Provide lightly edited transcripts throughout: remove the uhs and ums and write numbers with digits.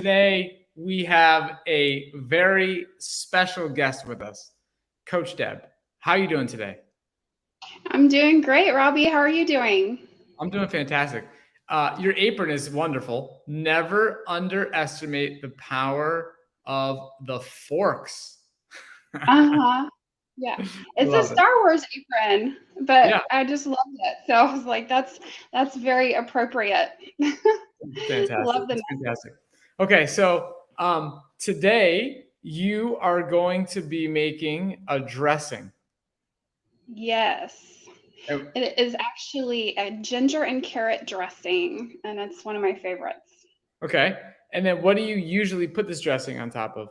today we have a very special guest with us, Coach Deb. How are you doing today? I'm doing great, Robby. How are you doing? I'm doing fantastic. Your apron is wonderful. Never underestimate the power of the forks. Uh-huh. Yeah. It's a Love it. Star Wars apron, but Yeah, I just loved it. So I was like, that's very appropriate. fantastic. Love the It's fantastic. Okay, so today you are going to be making a dressing. Yes. And- It is actually a ginger and carrot dressing, and it's one of my favorites. Okay, and then what do you usually put this dressing on top of?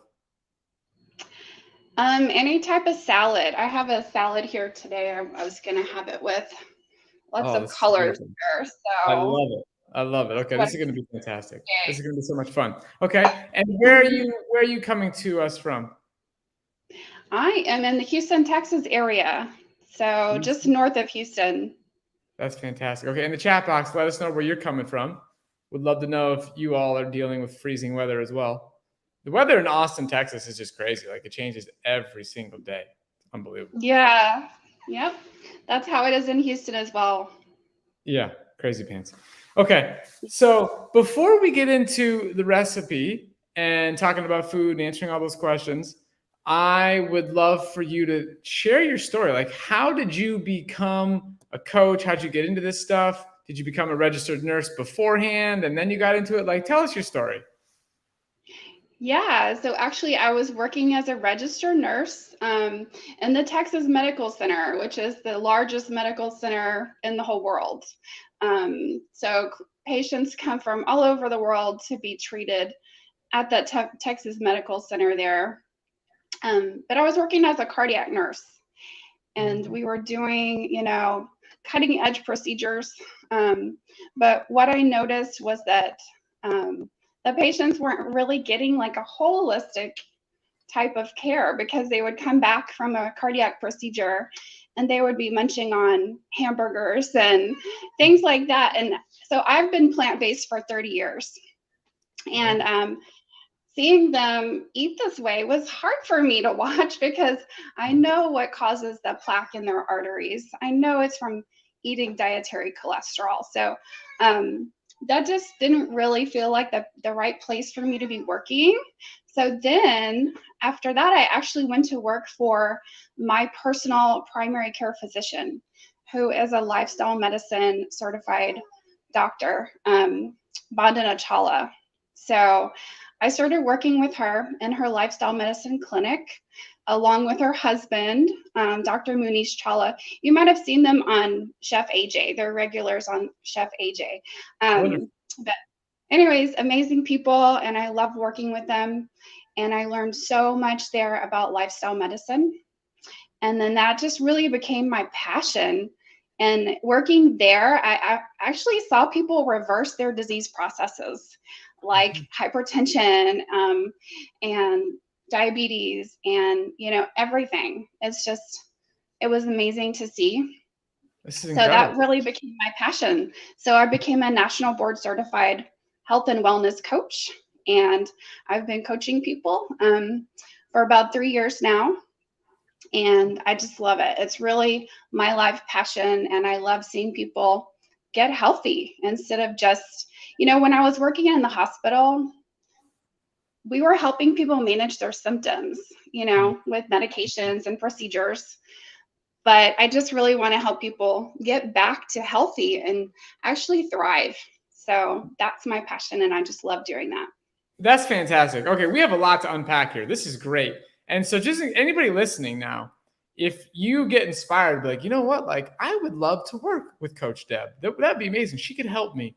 Any type of salad. I have a salad here today. I was gonna have it with lots Oh, of this is colors amazing. here. I So love it. I love it. Okay, what this is going to be fantastic. This is okay. going to be so much fun. Okay, and where are you coming to us from? I am in the Houston, Texas area. So just Houston. north of Houston. That's fantastic. Okay, in the chat box, let us know where you're coming from. Would love to know if you all are dealing with freezing weather as well. The weather in Austin, Texas is just crazy. Like it changes every single day. It's unbelievable. Yeah. Yep. That's how it is in Houston as well. Yeah, crazy pants. Okay, so before we get into the recipe and talking about food and answering all those questions, I would love for you to share your story. Like, how did you become a coach? How'd you get into this stuff? Did you become a registered nurse beforehand and then you got into it? Like, tell us your story. Yeah. So actually, I was working as a registered nurse in the Texas Medical Center, which is the largest medical center in the whole world. So patients come from all over the world to be treated at that Texas Medical Center there. But I was working as a cardiac nurse, and we were doing, cutting edge procedures. But what I noticed was that the patients weren't really getting like a holistic type of care, because they would come back from a cardiac procedure and they would be munching on hamburgers and things like that. And so I've been plant-based for 30 years. And seeing them eat this way was hard for me to watch, because I know what causes the plaque in their arteries. I know it's from eating dietary cholesterol. So that just didn't really feel like the right place for me to be working. So then after that, I actually went to work for my personal primary care physician, who is a lifestyle medicine certified doctor, Bandana Chawla. So I started working with her in her lifestyle medicine clinic, along with her husband, Dr. Munish Chawla. You might have seen them on Chef AJ. They're regulars on Chef AJ. But anyways, amazing people, and I love working with them. And I learned so much there about lifestyle medicine. And then that just really became my passion. And working there, I actually saw people reverse their disease processes, like hypertension and diabetes and, everything. It was amazing to see. This is So that incredible. really became my passion. So I became a national board certified health and wellness coach. And I've been coaching people for about 3 years now. And I just love it. It's really my life passion. And I love seeing people get healthy instead of just, when I was working in the hospital, we were helping people manage their symptoms, with medications and procedures. But I just really want to help people get back to healthy and actually thrive. So that's my passion, and I just love doing that. That's fantastic. Okay, we have a lot to unpack here. This is great. And so, just anybody listening now, if you get inspired, be like, you know what? Like, I would love to work with Coach Deb. That'd be amazing. She could help me.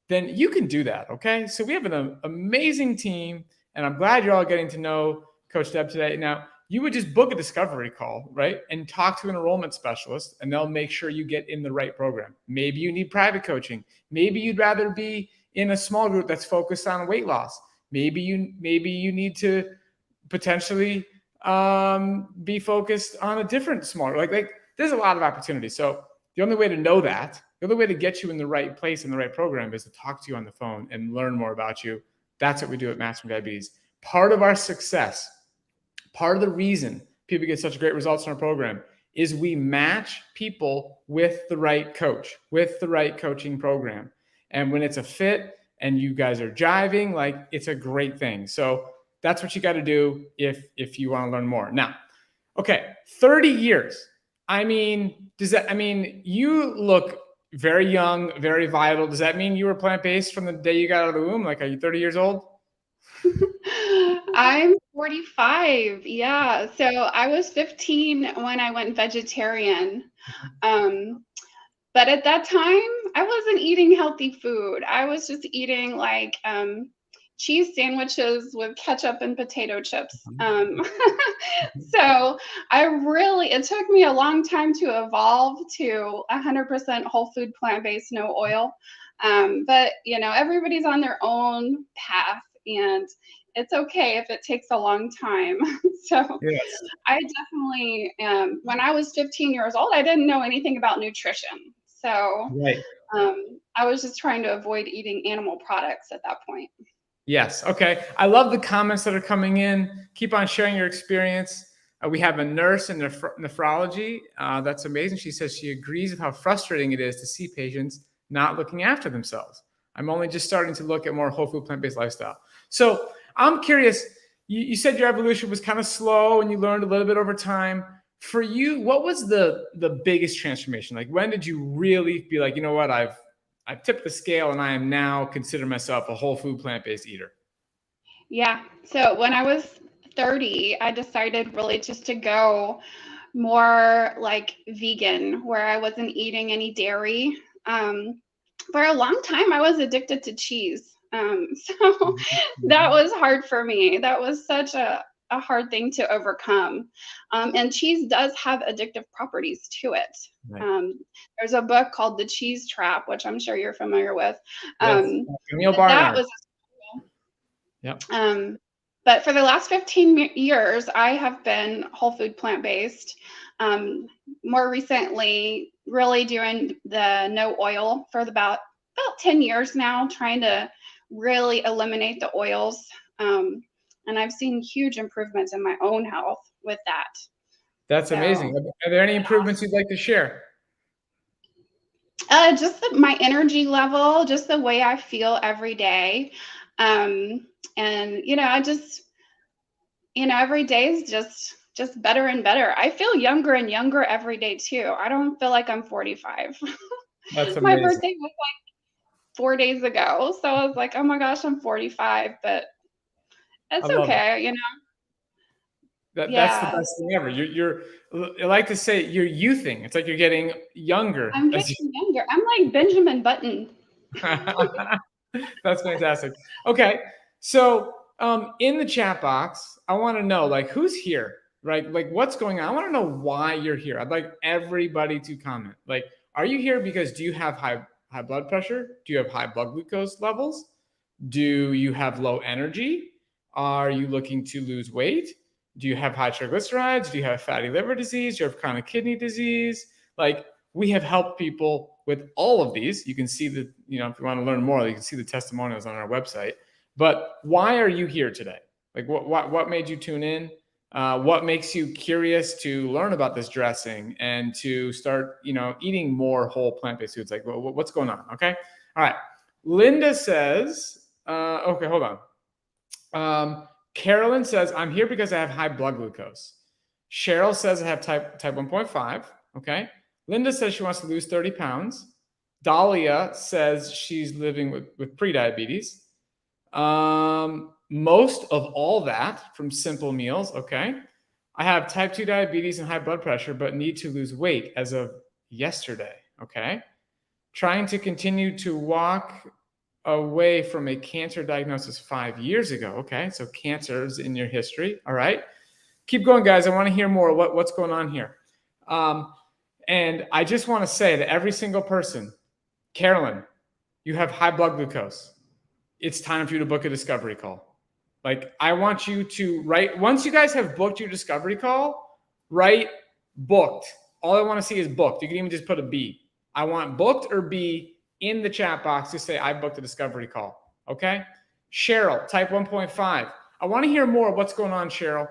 Then you can do that. Okay. So, we have an amazing team, and I'm glad you're all getting to know Coach Deb today. Now, you would just book a discovery call, right? And talk to an enrollment specialist, and they'll make sure you get in the right program. Maybe you need private coaching. Maybe you'd rather be in a small group that's focused on weight loss. Maybe you need to potentially be focused on a different smaller like there's a lot of opportunities. So the only way to know that, the only way to get you in the right place in the right program is to talk to you on the phone and learn more about you That's what we do at Mastering Diabetes. Part of our success, part of the reason people get such great results in our program is we match people with the right coach, with the right coaching program. And when it's a fit and you guys are jiving, like, it's a great thing. So that's what you got to do if you want to learn more. Now, okay, 30 years. I mean, you look very young, very vital. Does that mean you were plant-based from the day you got out of the womb? Like, are you 30 years old? I'm 45. Yeah. So I was 15 when I went vegetarian. But at that time, I wasn't eating healthy food. I was just eating like cheese sandwiches with ketchup and potato chips. So it took me a long time to evolve to 100% whole food, plant-based, no oil. But everybody's on their own path, and it's okay if it takes a long time. So Yes. I definitely, when I was 15 years old, I didn't know anything about nutrition. So Right. I was just trying to avoid eating animal products at that point. Yes. Okay. I love the comments that are coming in. Keep on sharing your experience. We have a nurse in nephrology. That's amazing. She says she agrees with how frustrating it is to see patients not looking after themselves. I'm only just starting to look at more whole food, plant-based lifestyle. So I'm curious, you said your evolution was kind of slow and you learned a little bit over time. For you, what was the biggest transformation? Like, when did you really be like, you know what, I've tipped the scale and I am now consider myself a whole food, plant-based eater? Yeah. So when I was 30, I decided really just to go more like vegan, where I wasn't eating any dairy. For a long time, I was addicted to cheese. So that was hard for me. That was such a hard thing to overcome. And cheese does have addictive properties to it. Right. There's a book called The Cheese Trap, which I'm sure you're familiar with. Yes. Camille That Barnard. was Yep. But for the last 15 years, I have been whole food, plant-based. More recently, really doing the no oil for about 10 years now, trying to really eliminate the oils. And I've seen huge improvements in my own health with that. That's amazing. Are there any improvements you'd like to share? Just my energy level, just the way I feel every day. And I just, every day is just better and better. I feel younger and younger every day too. I don't feel like I'm 45. That's My amazing. birthday was like 4 days ago. So I was like, oh my gosh, I'm 45, but it's okay, That's the Yeah. best thing ever. I like to say you're youthing. It's like you're getting younger. I'm getting younger. I'm like Benjamin Button. That's fantastic. Okay. So in the chat box, I want to know, like, who's here, right? Like, what's going on? I want to know why you're here. I'd like everybody to comment. Like, are you here because do you have high blood pressure? Do you have high blood glucose levels? Do you have low energy? Are you looking to lose weight? Do you have high triglycerides? Do you have fatty liver disease? Do you have chronic kidney disease? Like, we have helped people with all of these. You can see if you want to learn more, you can see the testimonials on our website. But why are you here today? Like, what made you tune in? What makes you curious to learn about this dressing and to start, eating more whole plant-based foods? Like, what's going on? Okay. All right. Linda says, okay, hold on. Carolyn says, I'm here because I have high blood glucose. Cheryl says I have type 1.5. Okay. Linda says she wants to lose 30 pounds. Dahlia says she's living with prediabetes. Most of all that from Simple Meals. Okay. I have type 2 diabetes and high blood pressure, but need to lose weight as of yesterday. Okay. Trying to continue to walk away from a cancer diagnosis 5 years ago. Okay. So cancer is in your history. All right. Keep going, guys. I want to hear more. What's going on here? And I just want to say that every single person, Carolyn, you have high blood glucose. It's time for you to book a discovery call. Like, I want you to write, once you guys have booked your discovery call, write booked. All I want to see is booked. You can even just put a B. I want booked or B in the chat box to say I booked a discovery call. Okay. Cheryl, type 1.5. I want to hear more of what's going on, Cheryl.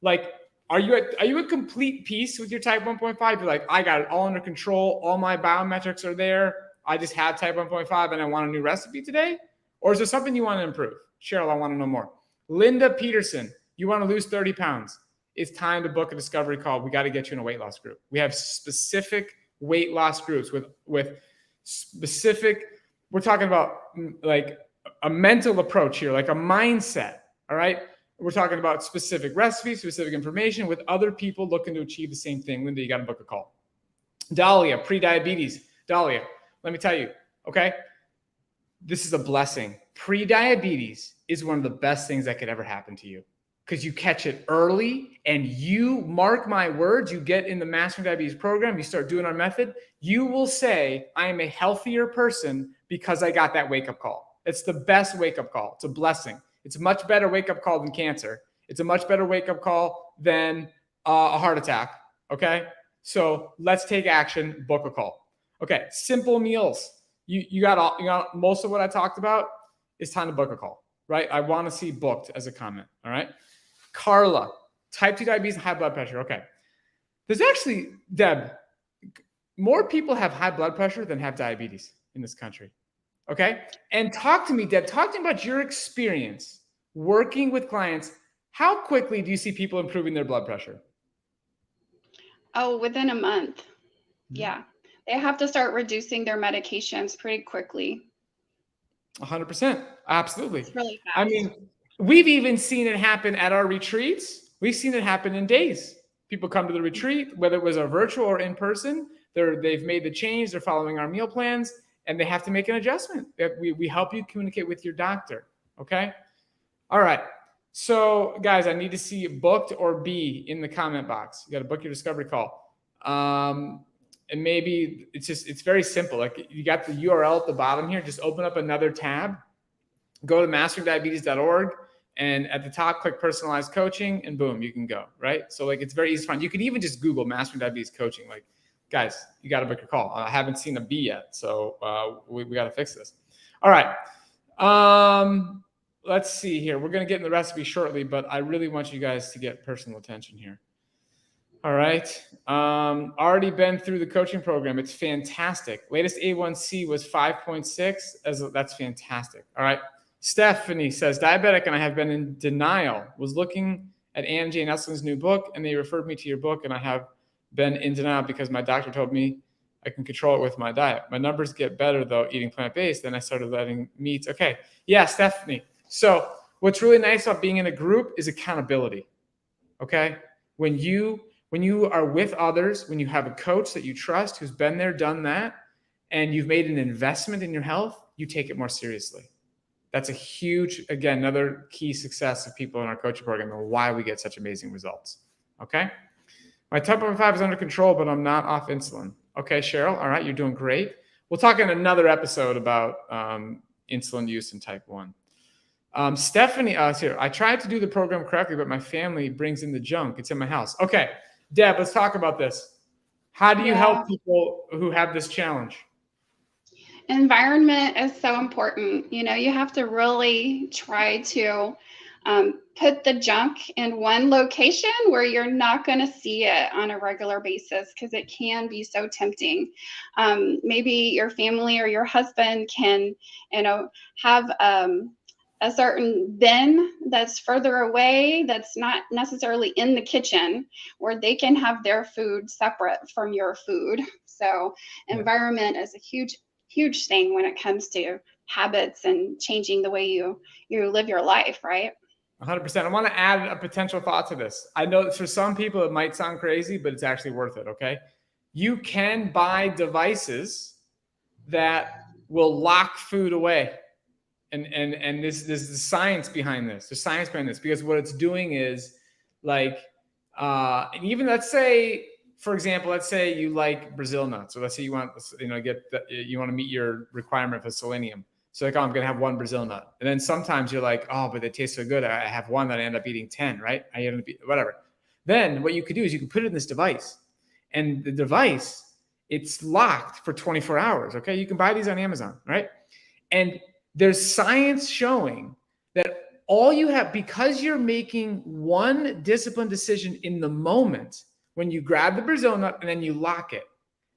Like, are you at complete peace with your type 1.5? You're like, I got it all under control. All my biometrics are there. I just had type 1.5 and I want a new recipe today? Or is there something you want to improve? Cheryl, I want to know more. Linda Peterson, you want to lose 30 pounds. It's time to book a discovery call. We got to get you in a weight loss group. We have specific weight loss groups with specific, we're talking about like a mental approach here, like a mindset. All right. We're talking about specific recipes, specific information with other people looking to achieve the same thing. Linda, you got to book a call. Dahlia, prediabetes. Dahlia, let me tell you, okay? This is a blessing. Prediabetes is one of the best things that could ever happen to you because you catch it early and you, mark my words, you get in the Mastering Diabetes program, you start doing our method, you will say, I am a healthier person because I got that wake-up call. It's the best wake-up call. It's a blessing. It's a much better wake-up call than cancer. It's a much better wake-up call than a heart attack, okay? So let's take action, book a call. Okay, simple meals. You got most of what I talked about. It's time to book a call, right? I want to see booked as a comment, all right? Carla, type 2 diabetes and high blood pressure. Okay. There's actually, Deb, more people have high blood pressure than have diabetes in this country, okay? And talk to me, Deb, talk to me about your experience working with clients. How quickly do you see people improving their blood pressure? Oh, within a month. Yeah. They have to start reducing their medications pretty quickly. 100%. Absolutely. It's really fast. I mean, we've even seen it happen at our retreats. We've seen it happen in days. People come to the retreat, whether it was a virtual or in person, they've made the change, they're following our meal plans, and they have to make an adjustment. We help you communicate with your doctor, okay? All right. So, guys, I need to see booked or B in the comment box. You got to book your discovery call. And maybe it's very simple. Like you got the URL at the bottom here. Just open up another tab, go to masteringdiabetes.org, and at the top, click personalized coaching, and boom, you can go, right? So like it's very easy to find. You could even just Google Mastering Diabetes Coaching. Like, guys, you got to book your call. I haven't seen a B yet, so we got to fix this. All right. Let's see here. We're going to get in the recipe shortly, but I really want you guys to get personal attention here. All right. Already been through the coaching program. It's fantastic. Latest A1C was 5.6. That's fantastic. All right. Stephanie says, diabetic and I have been in denial. Was looking at Ann Jane Eslin's new book and they referred me to your book and I have been in denial because my doctor told me I can control it with my diet. My numbers get better though eating plant-based. Then I started letting meats. Okay. Yeah, Stephanie. So what's really nice about being in a group is accountability. Okay. When you are with others, when you have a coach that you trust, who's been there, done that, and you've made an investment in your health, you take it more seriously. That's a huge, again, another key success of people in our coaching program and why we get such amazing results. Okay. My type 1.5 is under control, but I'm not off insulin. Okay, Cheryl. All right. You're doing great. We'll talk in another episode about insulin use in type 1. Stephanie, here. I tried to do the program correctly, but my family brings in the junk. It's in my house. Okay. Deb, let's talk about this. How do you help people who have this challenge? Environment is so important. You know, you have to really try to put the junk in one location where you're not going to see it on a regular basis because it can be so tempting. Maybe your family or your husband can, have a certain bin that's further away, that's not necessarily in the kitchen, where they can have their food separate from your food. So environment is a huge thing when it comes to habits and changing the way you live your life, right? 100%. I want to add a potential thought to this. I know for some people it might sound crazy, but it's actually worth it, okay? You can buy devices that will lock food away. And there's the science behind this. There's science behind this because what it's doing is like, and even let's say, for example, let's say you like Brazil nuts, or let's say you want, you want to meet your requirement for selenium. So like, oh, I'm going to have one Brazil nut. And then sometimes you're like, oh, but they taste so good. I have one that I end up eating 10, right? I end up whatever. Then what you could do is you can put it in this device, and the device, it's locked for 24 hours. Okay. You can buy these on Amazon, right? And there's science showing all you have, because you're making one disciplined decision in the moment, when you grab the Brazil nut and then you lock it,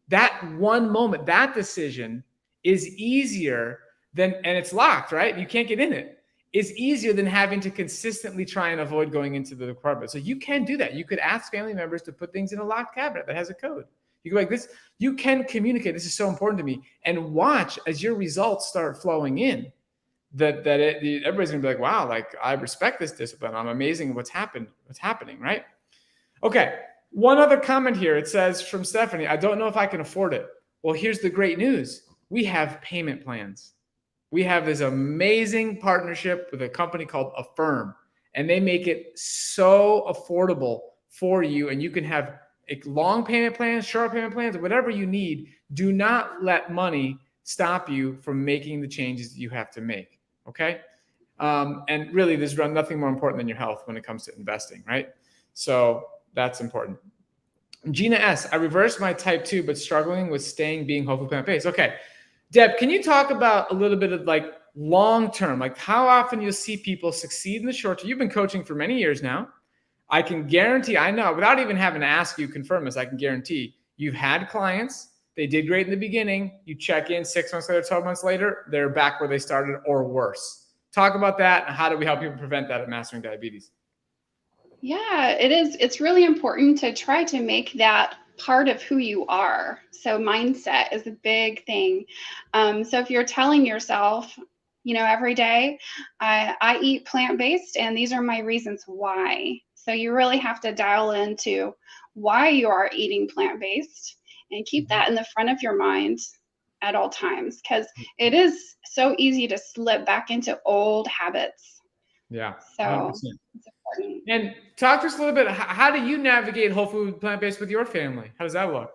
that one moment, that decision is easier than, and it's locked, right? You can't get in it. Is easier than having to consistently try and avoid going into the department. So you can do that. You could ask family members to put things in a locked cabinet that has a code. You go like this, you can communicate. This is so important to me. And watch as your results start flowing in, everybody's gonna be like, wow, like I respect this discipline. I'm amazing at what's happening, right? Okay, one other comment here. It says from Stephanie, I don't know if I can afford it. Well, here's the great news. We have payment plans. We have this amazing partnership with a company called Affirm, and they make it so affordable for you. And you can have long payment plans, short payment plans, whatever you need. Do not let money stop you from making the changes that you have to make. Okay. And really, there's nothing more important than your health when it comes to investing, right? So that's important. Gina S., I reversed my type 2, but struggling with being whole food plant-based. Okay. Deb, can you talk about a little bit of like long-term, like how often you'll see people succeed in the short term? You've been coaching for many years now. I can guarantee, I know, without even having to ask you, confirm this, I can guarantee you've had clients, they did great in the beginning, you check in 6 months later, 12 months later, they're back where they started or worse. Talk about that and how do we help people prevent that at Mastering Diabetes? Yeah, it is. It's really important to try to make that part of who you are. So mindset is a big thing. So if you're telling yourself, every day, I eat plant-based and these are my reasons why. So you really have to dial into why you are eating plant-based and keep that in the front of your mind at all times, because it is so easy to slip back into old habits. Yeah. So 100%. it's important. And talk to us a little bit. How do you navigate whole food plant-based with your family? How does that look?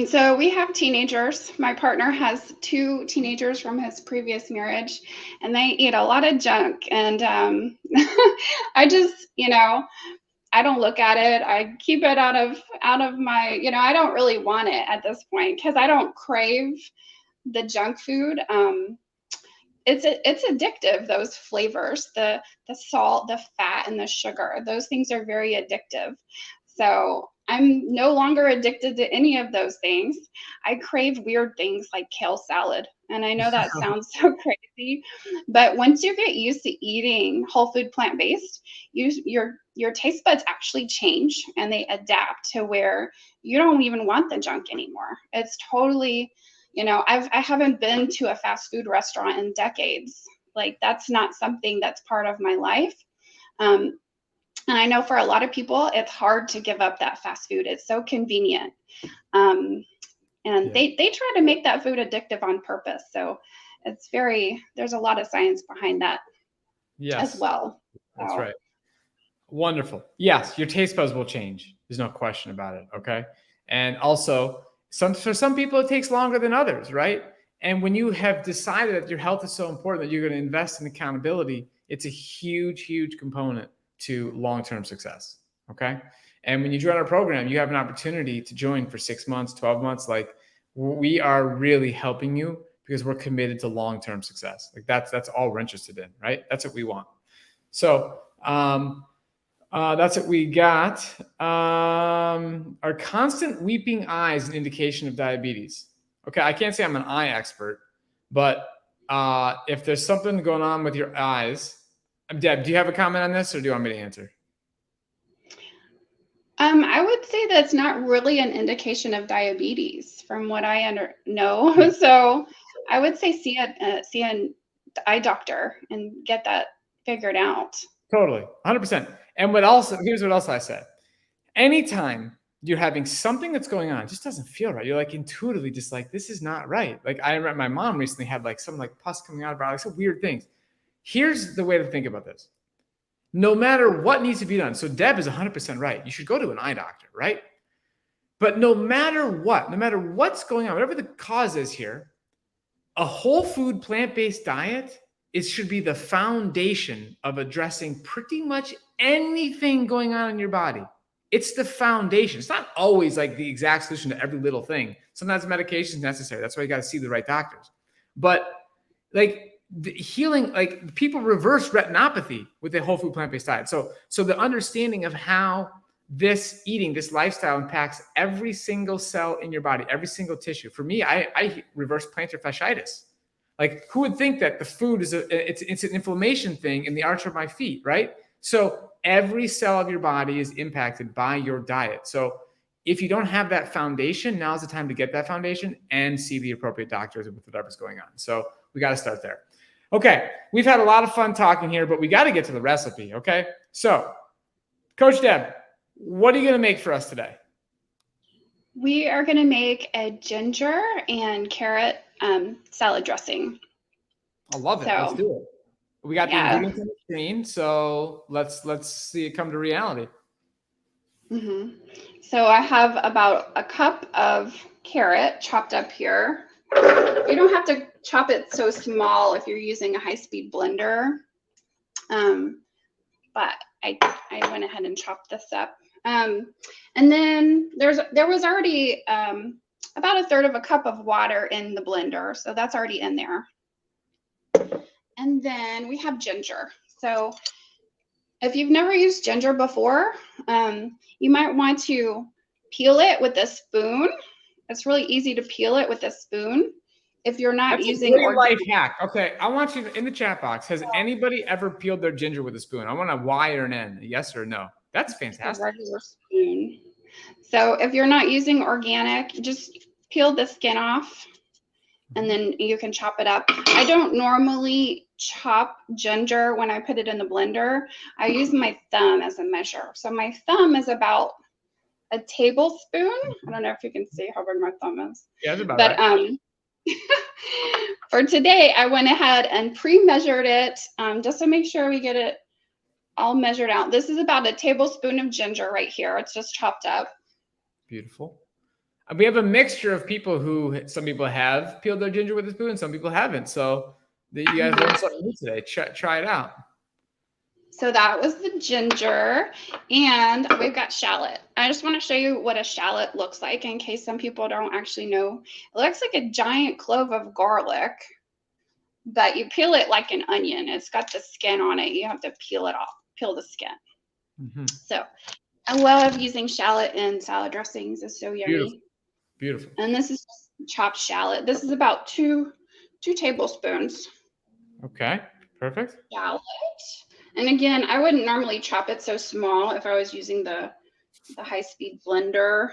So we have teenagers. My partner has 2 teenagers from his previous marriage, and they eat a lot of junk. And I just, I don't look at it. I keep it out of my, I don't really want it at this point because I don't crave the junk food. It's addictive, those flavors, the salt, the fat, and the sugar. Those things are very addictive. So I'm no longer addicted to any of those things. I crave weird things like kale salad. And I know that sounds so crazy, but once you get used to eating whole food plant-based, your taste buds actually change and they adapt to where you don't even want the junk anymore. It's totally, I haven't been to a fast food restaurant in decades. Like that's not something that's part of my life. And I know for a lot of people, it's hard to give up that fast food. It's so convenient. They try to make that food addictive on purpose. So there's a lot of science behind that as well. That's right. Wonderful. Yes, your taste buds will change. There's no question about it. Okay. And also, for some people, it takes longer than others, right? And when you have decided that your health is so important that you're going to invest in accountability, it's a huge, huge component to long-term success. Okay. And when you join our program, you have an opportunity to join for 6 months, 12 months. Like we are really helping you because we're committed to long-term success. Like that's all we're interested in, right? That's what we want. So, that's what we got. Are constant weeping eyes an indication of diabetes? Okay. I can't say I'm an eye expert, but, if there's something going on with your eyes, Deb, do you have a comment on this or do you want me to answer? I would say that's not really an indication of diabetes from what I know. So I would say see an eye doctor and get that figured out. Totally. 100%. And here's what else I said. Anytime you're having something that's going on, it just doesn't feel right. You're like intuitively just like, this is not right. Like I remember my mom recently had like some like pus coming out of her eye, like some weird things. Here's the way to think about this. No matter what needs to be done. So Deb is 100% right. You should go to an eye doctor, right? But no matter what's going on, whatever the cause is here, a whole food plant-based diet, it should be the foundation of addressing pretty much anything going on in your body. It's the foundation. It's not always like the exact solution to every little thing. Sometimes medication is necessary. That's why you got to see the right doctors. But like the healing, like people reverse retinopathy with a whole food plant-based diet. So the understanding of how this lifestyle impacts every single cell in your body, every single tissue. For me, I reverse plantar fasciitis. Like, who would think that the food is it's an inflammation thing in the arch of my feet, right? So every cell of your body is impacted by your diet. So if you don't have that foundation, now's the time to get that foundation and see the appropriate doctors with whatever's going on. So we got to start there. Okay, we've had a lot of fun talking here, but we got to get to the recipe, okay? So, Coach Deb, what are you going to make for us today? We are going to make a ginger and carrot salad dressing. I love it. Let's do it. We got the ingredients on the screen, so let's see it come to reality. So I have about a cup of carrot chopped up here. You don't have to chop it so small if you're using a high-speed blender, but I went ahead and chopped this up. And then there was already about a third of a cup of water in the blender, so that's already in there. And then we have ginger. So if you've never used ginger before, you might want to peel it with a spoon. It's really easy to peel it with a spoon. If you're not using a great life hack. Okay, I want you in the chat box. Has anybody ever peeled their ginger with a spoon? I want a Y or an N, a yes or no. That's fantastic. A regular spoon. So if you're not using organic, just peel the skin off, and then you can chop it up. I don't normally chop ginger when I put it in the blender. I use my thumb as a measure. So my thumb is about a tablespoon. I don't know if you can see how big my thumb is. Yeah, it's about right. For today, I went ahead and pre-measured it just to make sure we get it all measured out. This is about a tablespoon of ginger right here. It's just chopped up. Beautiful. We have a mixture of people some people have peeled their ginger with a spoon, some people haven't. So you guys learned something new today. Try it out. So that was the ginger, and we've got shallot. I just want to show you what a shallot looks like in case some people don't actually know. It looks like a giant clove of garlic, but you peel it like an onion. It's got the skin on it. You have to peel it off, peel the skin. So I love using shallot in salad dressings. It's so yummy. Beautiful. And this is chopped shallot. This is about two tablespoons. Okay, perfect. Shallot. And again, I wouldn't normally chop it so small if I was using the high-speed blender,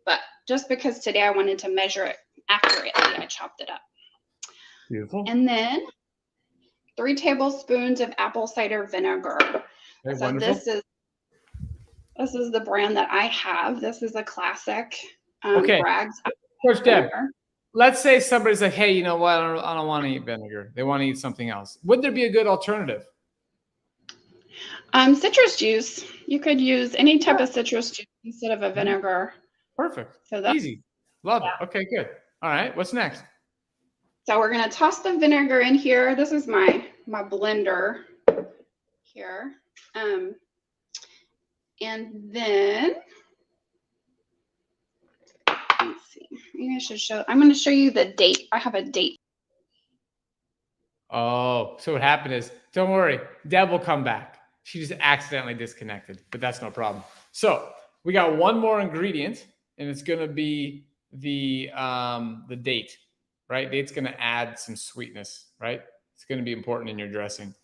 but just because today I wanted to measure it accurately, I chopped it up. Beautiful. And then 3 tablespoons of apple cider vinegar. Okay, so wonderful. This is the brand that I have. This is a classic Bragg's. Coach Deb, let's say somebody's like, hey, you know what? I don't want to eat vinegar. They want to eat something else. Would there be a good alternative? Citrus juice. You could use any type of citrus juice instead of a vinegar. Perfect. So that's easy. Love it. Okay, good. All right. What's next? So we're going to toss the vinegar in here. This is my blender here. And then let's see. Maybe I should show. I'm going to show you the date. I have a date. Oh, so what happened is, don't worry, Deb will come back. She just accidentally disconnected, but that's no problem. So we got one more ingredient, and it's going to be the date, right? Date's going to add some sweetness, right? It's going to be important in your dressing,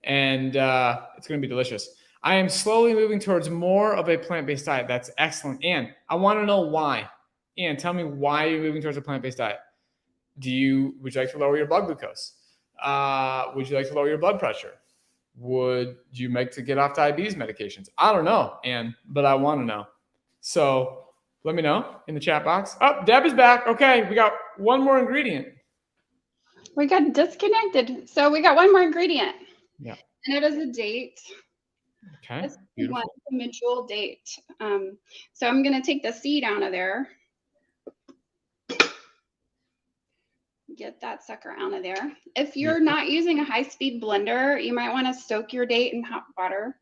and it's going to be delicious. I am slowly moving towards more of a plant-based diet. That's excellent. And I want to know why. Ann, tell me why you're moving towards a plant-based diet. Would you like to lower your blood glucose? Would you like to lower your blood pressure? Would you like to get off diabetes medications? I don't know, Ann, but I want to know. So let me know in the chat box. Oh, Deb is back. Okay, we got one more ingredient. We got disconnected. So we got one more ingredient. Yeah. And it is a date. Okay. We want the medjool date. So I'm going to take the seed out of there. Get that sucker out of there. If you're not using a high-speed blender, you might want to soak your date in hot water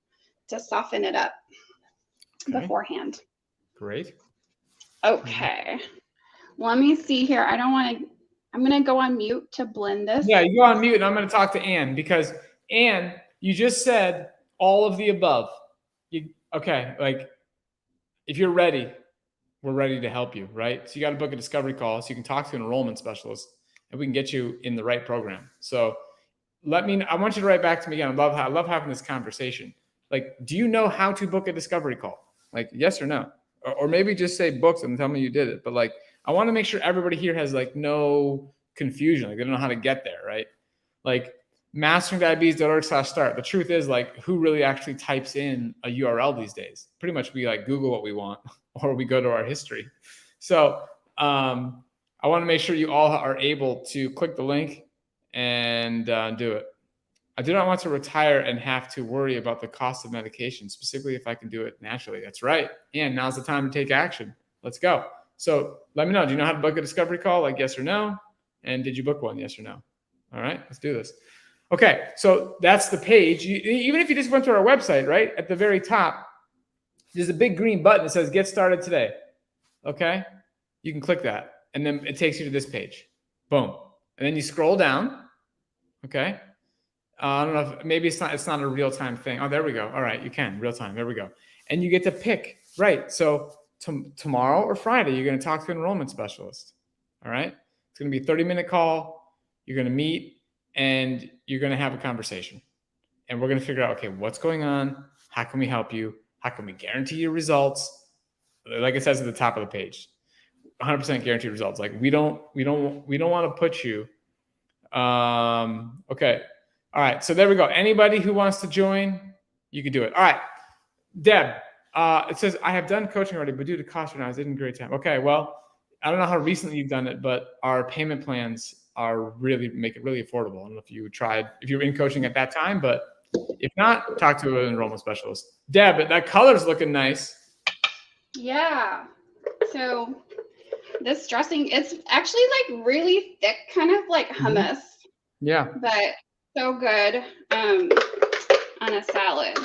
to soften it up beforehand. Great. Okay. Let me see here. I don't want to I'm going to go on mute to blend this. Yeah, you go on mute, and I'm going to talk to Ann, because Ann, you just said all of the above. Okay, like if you're ready, we're ready to help you, right? So you got to book a discovery call so you can talk to an enrollment specialist, and we can get you in the right program. So I want you to write back to me again. I love having this conversation. Like, do you know how to book a discovery call? Like, yes or no? Or maybe just say books and tell me you did it. But like, I want to make sure everybody here has like no confusion. Like, they don't know how to get there, right? Like, masteringdiabetes.org/start. The truth is, like, who really actually types in a URL these days? Pretty much we like Google what we want, or we go to our history. So I want to make sure you all are able to click the link and do it. I do not want to retire and have to worry about the cost of medication, specifically if I can do it naturally. That's right. And now's the time to take action. Let's go. So let me know. Do you know how to book a discovery call? Like, yes or no? And did you book one? Yes or no? All right, let's do this. Okay, so that's the page. Even if you just went to our website, right, at the very top, there's a big green button that says Get Started Today. Okay, you can click that, and then it takes you to this page. Boom. And then you scroll down. Okay. I don't know if maybe it's not a real-time thing. Oh, there we go. All right, you can real time. There we go. And you get to pick, right? So tomorrow or Friday, you're going to talk to an enrollment specialist. All right. It's going to be a 30-minute call. You're going to meet and you're going to have a conversation. And we're going to figure out, okay, what's going on? How can we help you? How can we guarantee your results? Like it says at the top of the page, 100% guaranteed results. Like we don't want to put you. Okay. All right. So there we go. Anybody who wants to join, you can do it. All right. Deb, it says, I have done coaching already, but due to cost right now, I didn't great time. Okay. Well, I don't know how recently you've done it, but our payment plans make it really affordable. I don't know if you were in coaching at that time, but if not, talk to an enrollment specialist. Deb, that color's looking nice. Yeah. So this dressing, it's actually like really thick, kind of like hummus. Yeah. But so good on a salad.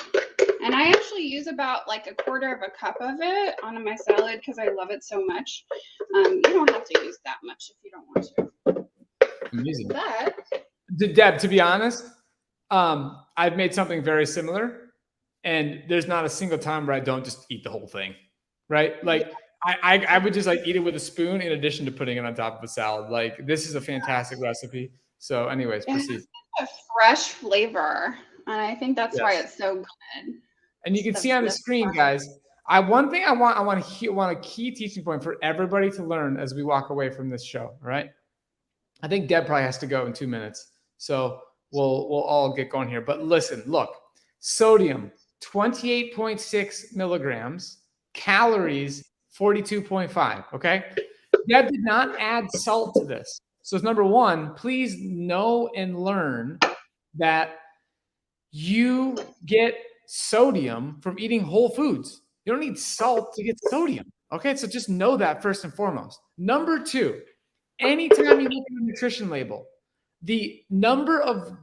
And I actually use about like a quarter of a cup of it on my salad because I love it so much. You don't have to use that much if you don't want to. Amazing. But Deb, to be honest, I've made something very similar, and there's not a single time where I don't just eat the whole thing, right? Like I would just like eat it with a spoon in addition to putting it on top of a salad. Like this is a fantastic recipe. So anyways, proceed. A fresh flavor, and I think that's why it's so good. And you can see on the screen, guys. I want a key teaching point for everybody to learn as we walk away from this show. All right. I think Deb probably has to go in 2 minutes, so we'll all get going here. But listen, look, sodium 28.6 milligrams, calories 42.5. Okay. Deb did not add salt to this. So it's number one, please know and learn that you get sodium from eating whole foods. You don't need salt to get sodium. Okay, so just know that first and foremost. Number two, anytime you look at a nutrition label, the number of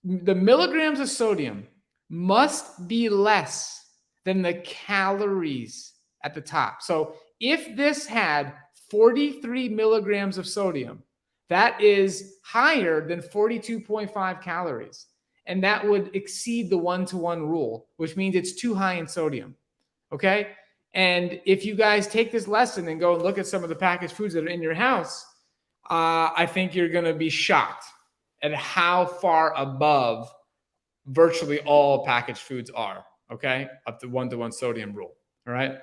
the milligrams of sodium must be less than the calories at the top. So if this had 43 milligrams of sodium, that is higher than 42.5 calories. And that would exceed the 1-to-1 rule, which means it's too high in sodium. Okay. And if you guys take this lesson and go and look at some of the packaged foods that are in your house, I think you're going to be shocked at how far above virtually all packaged foods are. Okay. Up to 1-to-1 sodium rule. All right.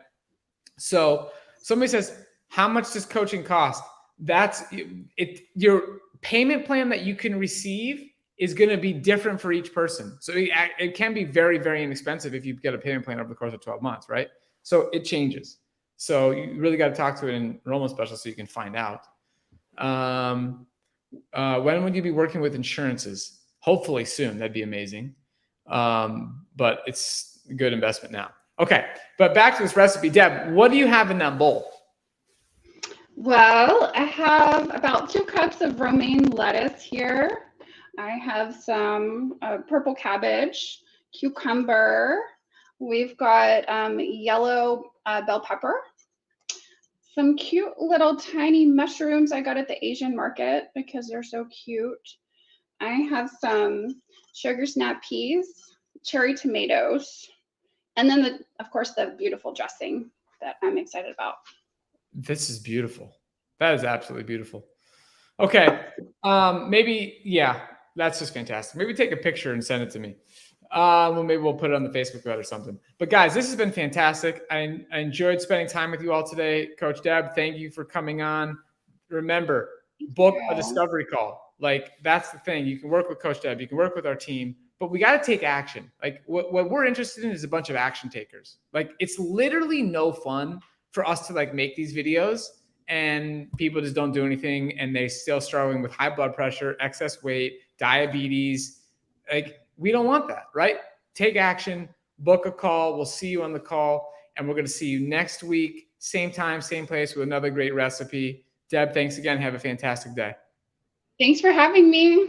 So somebody says, how much does coaching cost? That's it. Your payment plan that you can receive is going to be different for each person. So it can be very, very inexpensive if you get a payment plan over the course of 12 months, right? So it changes. So you really got to talk to an enrollment specialist so you can find out. When would you be working with insurances? Hopefully soon. That'd be amazing. But it's a good investment now. Okay. But back to this recipe. Deb, what do you have in that bowl? Well, I have about 2 cups of romaine lettuce here. I have some purple cabbage, cucumber. We've got yellow bell pepper, some cute little tiny mushrooms I got at the Asian market because they're so cute. I have some sugar snap peas, cherry tomatoes, and then of course the beautiful dressing that I'm excited about. This is beautiful. That is absolutely beautiful. Okay. Maybe, yeah, that's just fantastic. Maybe take a picture and send it to me. Well, maybe we'll put it on the Facebook thread or something. But guys, this has been fantastic. I enjoyed spending time with you all today. Coach Deb, thank you for coming on. Remember, book a discovery call. Like, that's the thing. You can work with Coach Deb. You can work with our team. But we got to take action. Like, what we're interested in is a bunch of action takers. Like, it's literally no fun for us to, like, make these videos and people just don't do anything and they're still struggling with high blood pressure, excess weight, diabetes. Like, we don't want that, right? Take action, book a call. We'll see you on the call, and we're going to see you next week, same time, same place, with another great recipe. Deb, thanks again. Have a fantastic day. Thanks for having me.